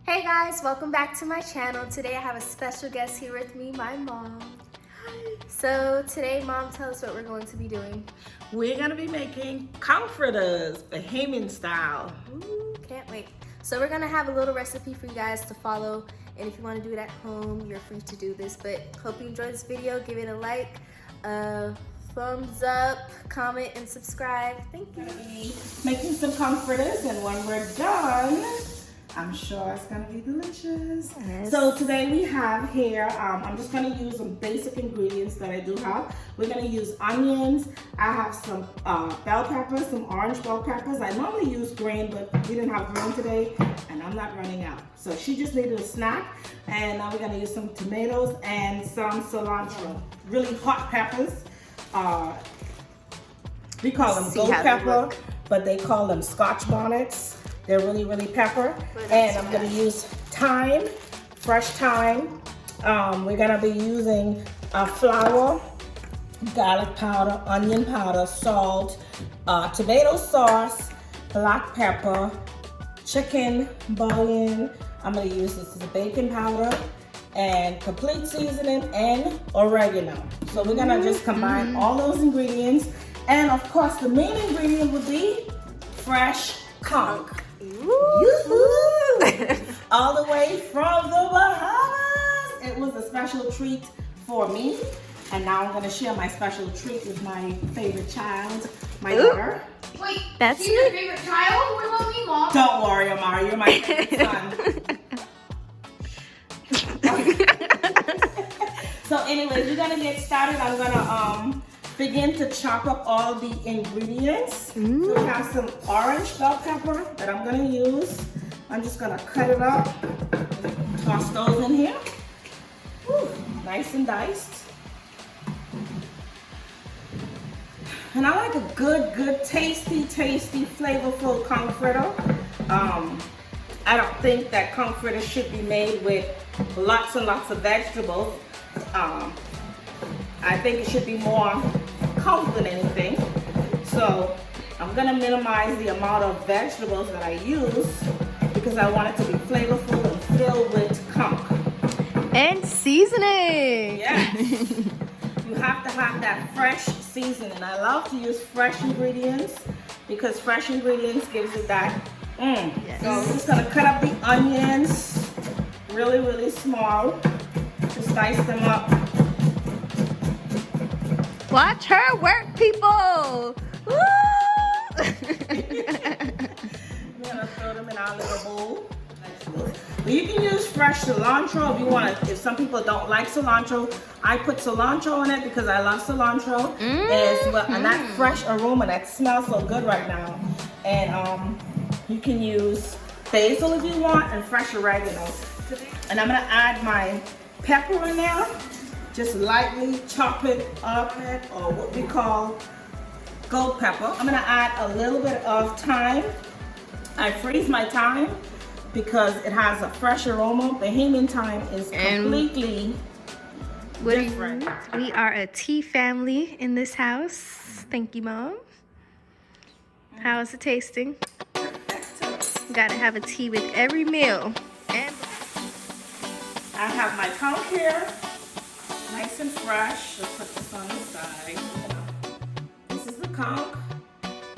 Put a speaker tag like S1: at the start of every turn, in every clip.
S1: Hey guys, welcome back to my channel. Today I have a special guest here with me, my mom. So today, Mom, tell us what we're going to be doing.
S2: We're gonna be making conch fritters, Bahamian style.
S1: Ooh, can't wait. So we're gonna have a little recipe for you guys to follow, and if you want to do it at home, you're free to do this. But hope you enjoyed this video. Give it a like, thumbs up, comment, and subscribe. Thank you.
S2: Making some conch fritters, and when we're done, I'm sure it's gonna be delicious.
S1: Yes.
S2: So today we have here, I'm just gonna use some basic ingredients that I do have. We're gonna use onions. I have some bell peppers, some orange bell peppers. I normally use green, but we didn't have green today, and I'm not running out. So she just needed a snack, and now we're gonna use some tomatoes and some cilantro. Really hot peppers. We call them gold pepper, but they call them Scotch bonnets. They're really, really pepper. And I'm gonna use thyme, fresh thyme. We're gonna be using flour, garlic powder, onion powder, salt, tomato sauce, black pepper, chicken bouillon. I'm gonna use this as a baking powder, and complete seasoning and oregano. So we're gonna just combine all those ingredients. And of course, the main ingredient would be fresh conch. All the way from the Bahamas. It was a special treat for me, and now I'm gonna share my special treat with my favorite child, my daughter.
S3: Wait,
S1: that's
S3: she's your favorite child? What about me, Mom?
S2: Don't worry, Amara, you're my favorite son. So anyways, we're gonna get started. I'm gonna begin to chop up all the ingredients. So we have some orange bell pepper that I'm gonna use. I'm just gonna cut it up, toss those in here. Whew, nice and diced. And I like a good, tasty, flavorful conch fritter. I don't think that conch fritter should be made with lots and lots of vegetables. I think it should be more conch than anything. So I'm gonna minimize the amount of vegetables that I use because I want it to be flavorful and filled with conch.
S1: And seasoning.
S2: Yes. You have to have that fresh seasoning. I love to use fresh ingredients because fresh ingredients gives it that
S1: Yes.
S2: So I'm just gonna cut up the onions really small. Just dice them up.
S1: Watch her work, people. Woo!
S2: I'm gonna throw them in our little bowl. But you can use fresh cilantro if you want it. If some people don't like cilantro, I put cilantro in it because I love cilantro as well. And that fresh aroma that smells so good right now. And you can use basil if you want and fresh oregano. And I'm gonna add my pepper in there. Just lightly chop it up, or what we call gold pepper. I'm gonna add a little bit of thyme. I freeze my thyme because it has a fresh aroma. Bahamian thyme is completely different.
S1: We are a tea family in this house. Thank you, Mom. How is it tasting? Gotta have a tea with every meal. And
S2: I have my conch here, nice and fresh. Let's put this on the side. This is the conch.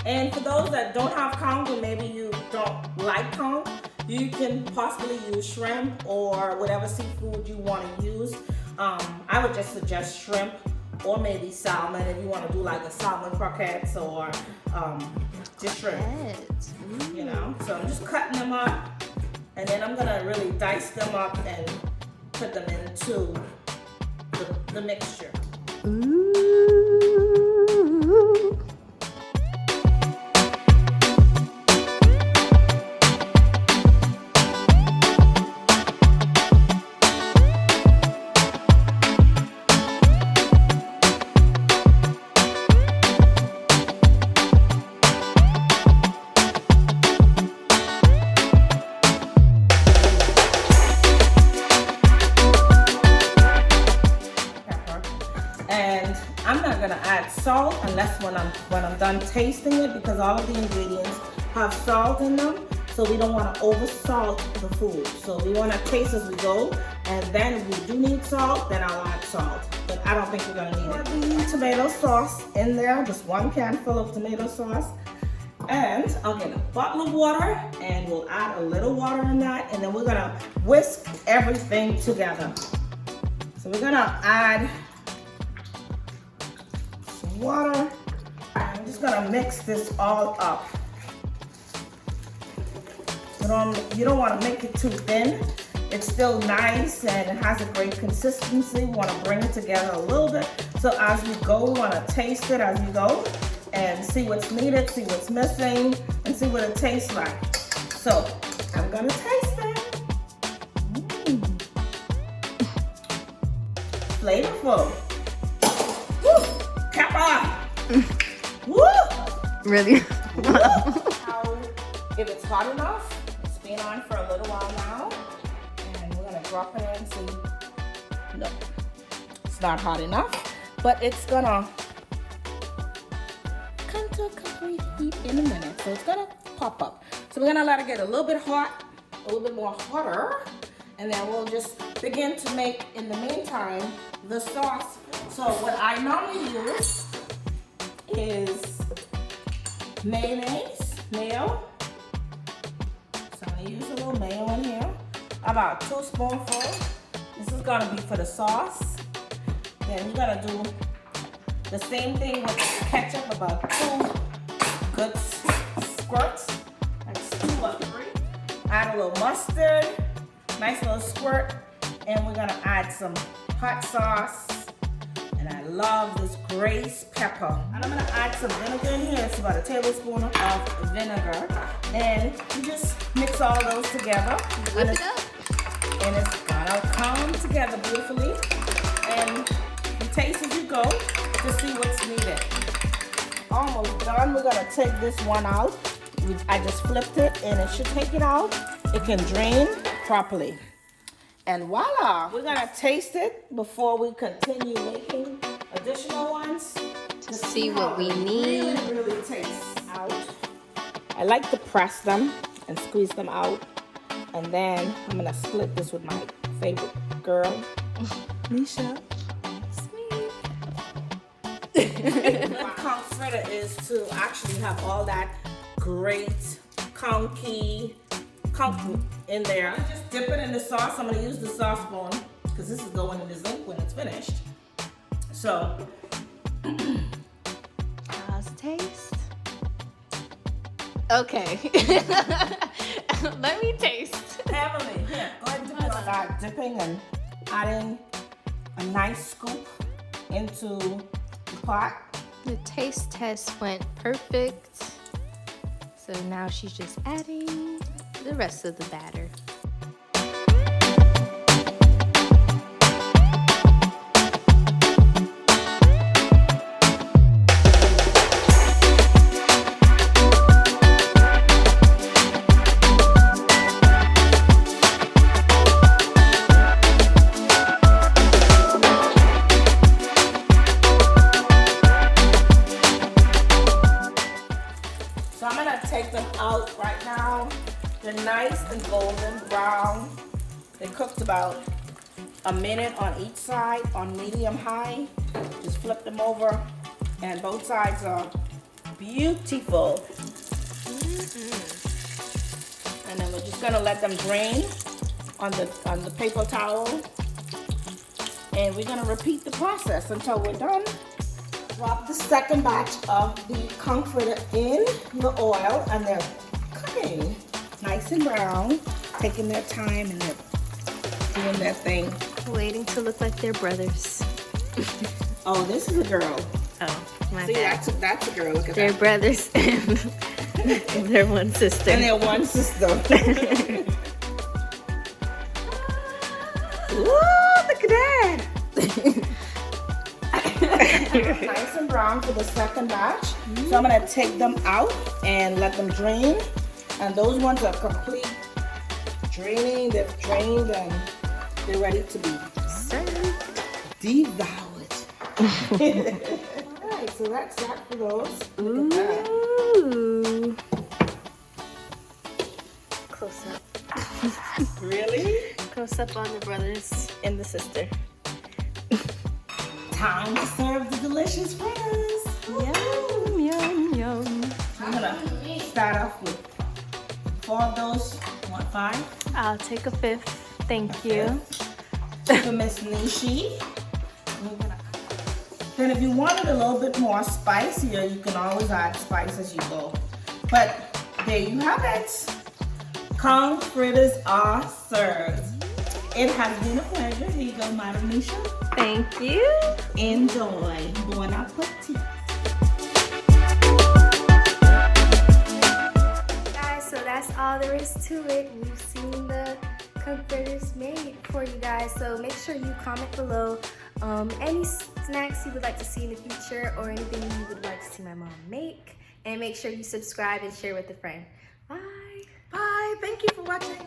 S2: And for those that don't have conch, or maybe you don't like conch, you can possibly use shrimp or whatever seafood you want to use. I would just suggest shrimp or maybe salmon if you want to do like a salmon croquettes or just shrimp. You know, so I'm just cutting them up, and then I'm gonna really dice them up and put them into the mixture.
S1: ooh.
S2: And I'm not gonna add salt unless when I'm done tasting it, because all of the ingredients have salt in them. So so we don't want to over salt the food. So we want to taste as we go, and then if we do need salt, then I'll add salt. But I don't think we're gonna need it. The tomato sauce in there, just 1 can full of tomato sauce. And I'll get a bottle of water, and we'll add a little water in that, and then we're gonna whisk everything together. So we're gonna add some water. I'm just gonna mix this all up. You don't want to make it too thin. It's still nice and it has a great consistency. We want to bring it together a little bit. So as we go, we want to taste it as we go and see what's needed, see what's missing, and see what it tastes like. So I'm gonna taste it. Flavorful. Woo! Pepper. Woo!
S1: Really?
S2: If it's hot enough, it's been on for a little while now, and we're gonna drop it in and see. No, it's not hot enough, but it's gonna come to a complete heat in a minute, so it's gonna pop up. So we're gonna let it get a little bit hot, a little bit more hotter, and then we'll just begin to make, in the meantime, the sauce. So what I normally use is mayonnaise, mayo. So I'm gonna use a little mayo in here, about 2 spoonfuls. This is gonna be for the sauce. Then we're gonna do the same thing with ketchup, about 2 good squirts, that's 2 or 3. Add a little mustard, nice little squirt, and we're gonna add some hot sauce. And I love this Grace pepper. And I'm gonna add some vinegar in here. It's about 1 tablespoon of vinegar. And you just mix all those together.
S1: Whip it up.
S2: And it's gonna come together beautifully. And you taste as you go to see what's needed. Almost done. We're gonna take this one out. I just flipped it and it should take it out. It can drain properly. And voila, we're gonna taste it before we continue making additional ones
S1: To see what we need.
S2: Really tastes out. I like to press them and squeeze them out, and then I'm gonna split this with my favorite girl, Nisha. My conch fritter is to actually have all that great conch in there. Just dip it in the sauce. I'm gonna use the sauce spoon because this is going in the zinc when it's finished. So,
S1: How's it taste? Okay. Let me taste.
S2: Emily, here, go ahead and dip it. Start dipping and adding a nice scoop into the pot.
S1: The taste test went perfect. So now she's just adding the rest of the batter.
S2: So I'm gonna take them out right now. They're nice and golden brown. They cooked about a minute on each side on medium high. Just flip them over, and both sides are beautiful. And then we're just gonna let them drain on the paper towel. And we're gonna repeat the process until we're done. Drop the second batch of the conch fritter in the oil, and they're cooking nice and brown, taking their time, and they're doing their thing.
S1: Waiting to look like their brothers.
S2: Oh, this is a girl.
S1: Oh, my
S2: See,
S1: bad.
S2: that's a girl. Look at
S1: They're
S2: that.
S1: brothers and they're one sister.
S2: And they're one sister. Ooh, look at that. Nice and brown for the second batch. So I'm gonna take them out and let them drain. And those ones are complete draining. They've drained and they're ready to be
S1: served.
S2: devoured. Alright, so that's that for those. Look at that.
S1: Ooh.
S2: Really?
S1: Close up on the brothers and the sister.
S2: Time to serve the delicious fritters.
S1: Yum, yum, yum.
S2: I'm gonna start off with 4 of those. You want 5?
S1: I'll take a 5th. Thank you.
S2: For Miss Nishi. Then if you want it a little bit more spicier, you can always add spice as you go. But there you have it. Conch fritters are served. It has been a pleasure. Here you go, Madam Nisha.
S1: Thank you.
S2: Enjoy. Bon appetit.
S1: Guys, so that's all there is to it. We've seen the Conch fritters made for you guys. So make sure you comment below any snacks you would like to see in the future or anything you would like to see my mom make. And make sure you subscribe and share with a friend. Bye.
S2: Bye. Thank you for watching.